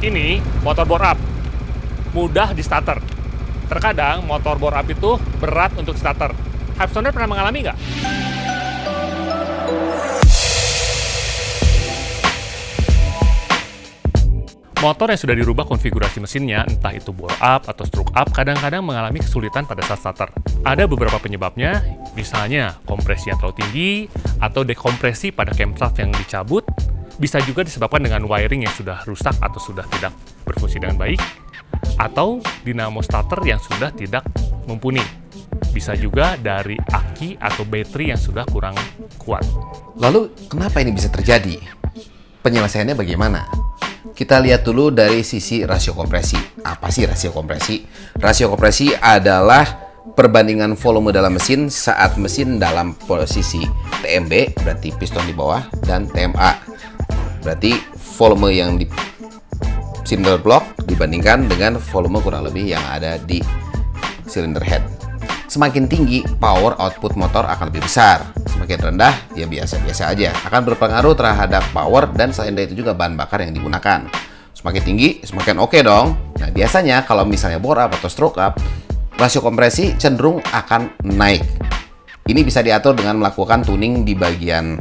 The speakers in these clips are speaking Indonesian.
Ini motor bore up, mudah di starter. Terkadang motor bore up itu berat untuk starter. Hypestoner pernah mengalami nggak? Motor yang sudah dirubah konfigurasi mesinnya, entah itu bore up atau stroke up, kadang-kadang mengalami kesulitan pada saat starter. Ada beberapa penyebabnya, misalnya kompresi yang terlalu tinggi, atau dekompresi pada camshaft yang dicabut, bisa juga disebabkan dengan wiring yang sudah rusak atau sudah tidak berfungsi dengan baik, atau dinamo starter yang sudah tidak mumpuni. Bisa juga dari aki atau baterai yang sudah kurang kuat. Lalu, kenapa ini bisa terjadi? Penyelesaiannya bagaimana? Kita lihat dulu dari sisi rasio kompresi. Apa sih rasio kompresi? Rasio kompresi adalah perbandingan volume dalam mesin saat mesin dalam posisi TMB, berarti piston di bawah, dan TMA, berarti volume yang di cylinder block dibandingkan dengan volume kurang lebih yang ada di cylinder head. Semakin tinggi, power output motor akan lebih besar. Semakin rendah, ya biasa-biasa aja. Akan berpengaruh terhadap power dan selain dari itu juga bahan bakar yang digunakan. Semakin tinggi, semakin oke dong. Nah, biasanya kalau misalnya bore up atau stroke up, rasio kompresi cenderung akan naik. Ini bisa diatur dengan melakukan tuning di bagian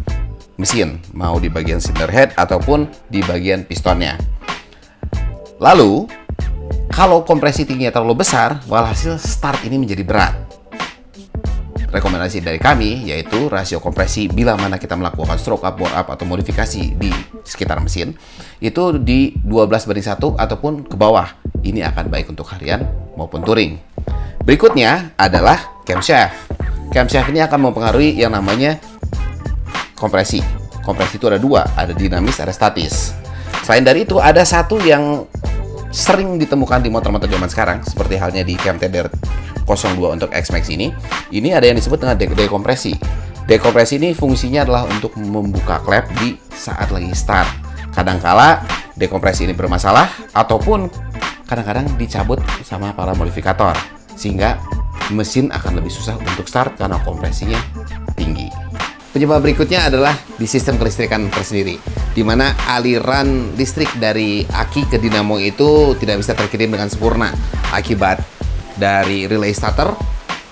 mesin, mau di bagian cylinder head ataupun di bagian pistonnya. Lalu, kalau kompresi tingginya terlalu besar, walhasil start ini menjadi berat. Rekomendasi dari kami yaitu rasio kompresi bila mana kita melakukan stroke up, bore up, atau modifikasi di sekitar mesin itu di 12:1 ataupun ke bawah. Ini akan baik untuk harian maupun touring. Berikutnya adalah camshaft. Camshaft ini akan mempengaruhi yang namanya kompresi. Kompresi itu ada dua, ada dinamis, ada statis. Selain dari itu ada satu yang sering ditemukan di motor-motor zaman sekarang, seperti halnya di CamTeder 02 untuk X-Max ini ada yang disebut dengan dekompresi. Dekompresi ini fungsinya adalah untuk membuka klep di saat lagi start. Kadangkala dekompresi ini bermasalah ataupun kadang-kadang dicabut sama para modifikator sehingga mesin akan lebih susah untuk start karena kompresinya tinggi. Penyebab berikutnya adalah di sistem kelistrikan tersendiri, di mana aliran listrik dari aki ke dinamo itu tidak bisa terkirim dengan sempurna akibat dari relay starter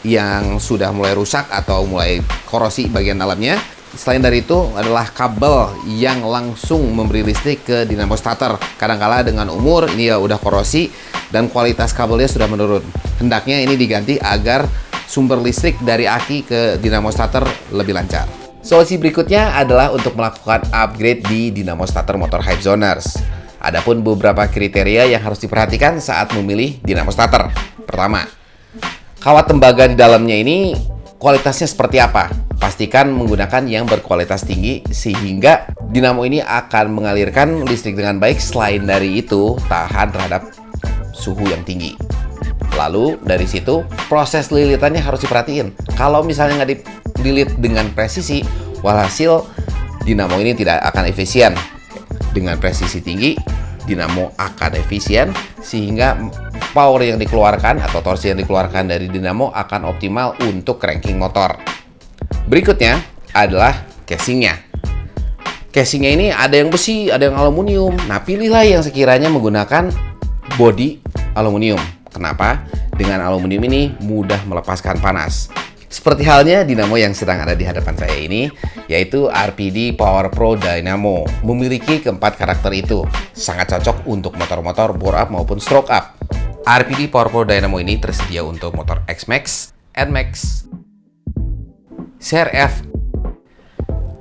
yang sudah mulai rusak atau mulai korosi bagian dalamnya. Selain dari itu adalah kabel yang langsung memberi listrik ke dinamo starter. Kadangkala dengan umur ini ya udah korosi dan kualitas kabelnya sudah menurun. Hendaknya ini diganti agar sumber listrik dari aki ke dinamo starter lebih lancar. Solusi berikutnya adalah untuk melakukan upgrade di dinamo starter motor Hypezoners. Adapun beberapa kriteria yang harus diperhatikan saat memilih dinamo starter. Pertama, kawat tembaga di dalamnya ini kualitasnya seperti apa? Pastikan menggunakan yang berkualitas tinggi sehingga dinamo ini akan mengalirkan listrik dengan baik. Selain dari itu, tahan terhadap suhu yang tinggi. Lalu dari situ proses lilitannya harus diperhatiin. Kalau misalnya nggak dililit dengan presisi, walhasil dinamo ini tidak akan efisien. Dengan presisi tinggi, dinamo akan efisien sehingga power yang dikeluarkan atau torsi yang dikeluarkan dari dinamo akan optimal untuk cranking motor. Berikutnya adalah casingnya. Casingnya ini ada yang besi, ada yang aluminium. Nah, pilihlah yang sekiranya menggunakan bodi aluminium. Kenapa? Dengan aluminium ini mudah melepaskan panas. Seperti halnya dinamo yang sedang ada di hadapan saya ini, yaitu RPD Power Pro Dynamo. Memiliki keempat karakter itu. Sangat cocok untuk motor-motor bore up maupun stroke up. RPD Power Pro Dynamo ini tersedia untuk motor X-Max, N-Max, CRF,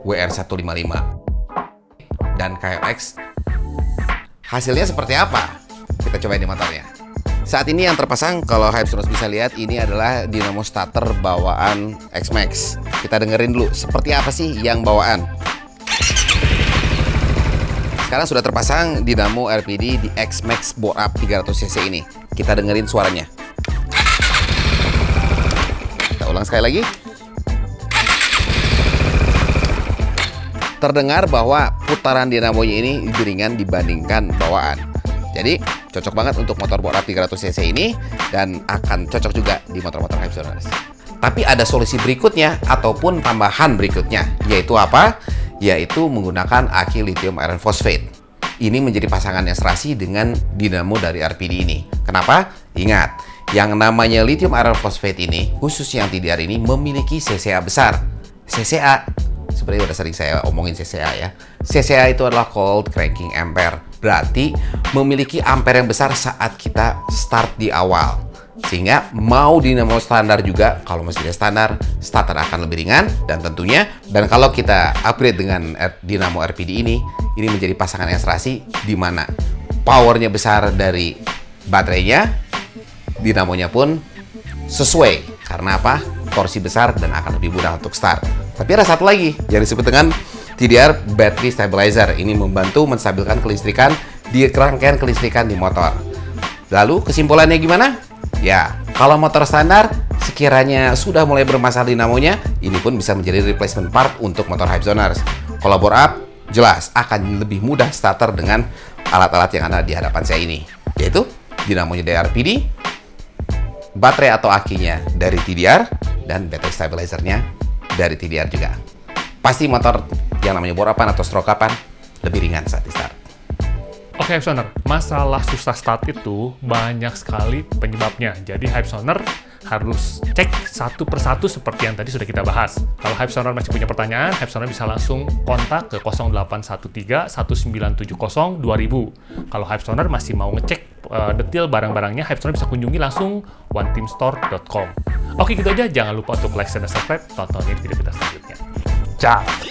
WR155, dan KLX. Hasilnya seperti apa? Kita cobain di motornya. Saat ini yang terpasang, kalau Hypestoner bisa lihat, ini adalah dinamo starter bawaan X-Max. Kita dengerin dulu, seperti apa sih yang bawaan. Sekarang sudah terpasang dinamo RPD di X-Max bore up 300cc ini. Kita dengerin suaranya. Kita ulang sekali lagi. Terdengar bahwa putaran dinamonya ini lebih ringan dibandingkan bawaan. Jadi cocok banget untuk motor bore up 300cc ini dan akan cocok juga di motor-motor Hypestoner. Tapi ada solusi berikutnya ataupun tambahan berikutnya, yaitu apa? Yaitu menggunakan aki lithium iron phosphate. ini menjadi pasangan yang serasi dengan dinamo dari RPD ini. Kenapa? Ingat, yang namanya lithium iron phosphate ini, khususnya yang TDR ini, memiliki CCA besar. CCA, sebenarnya udah sering saya omongin CCA ya. CCA itu adalah cold cranking ampere. Berarti memiliki ampere yang besar saat kita start di awal. Sehingga mau dinamo standar juga, kalau mesinnya standar, starter akan lebih ringan dan tentunya, dan kalau kita upgrade dengan dinamo RPD ini menjadi pasangan yang serasi di mana powernya besar dari baterainya, dinamonya pun sesuai. Karena apa? Torsi besar dan akan lebih mudah untuk start. Tapi ada satu lagi yang disebut dengan TDR Battery Stabilizer. Ini membantu menstabilkan kelistrikan di rangkaian kelistrikan di motor. Lalu kesimpulannya gimana? Ya, kalau motor standar sekiranya sudah mulai bermasalah dinamonya, ini pun bisa menjadi replacement part untuk motor Hypesoners. Kalau bore up, jelas akan lebih mudah starter dengan alat-alat yang ada di hadapan saya ini, yaitu dinamonya dari RPD, baterai atau akinya dari TDR, dan battery stabilizernya dari TDR juga. Pasti motor yang namanya bore up-an atau stroke up-an lebih ringan saat di start. Oke, Hypesoner, masalah susah start itu banyak sekali penyebabnya. Jadi Hypesoner harus cek satu persatu seperti yang tadi sudah kita bahas. Kalau Hypesoner masih punya pertanyaan, Hypesoner bisa langsung kontak ke 0813 1970 2000. Kalau Hypesoner masih mau ngecek detail barang-barangnya, Hypesoner bisa kunjungi langsung oneteamstore.com. Oke, gitu aja. Jangan lupa untuk like dan subscribe. Tontonin video kita selanjutnya. Ciao!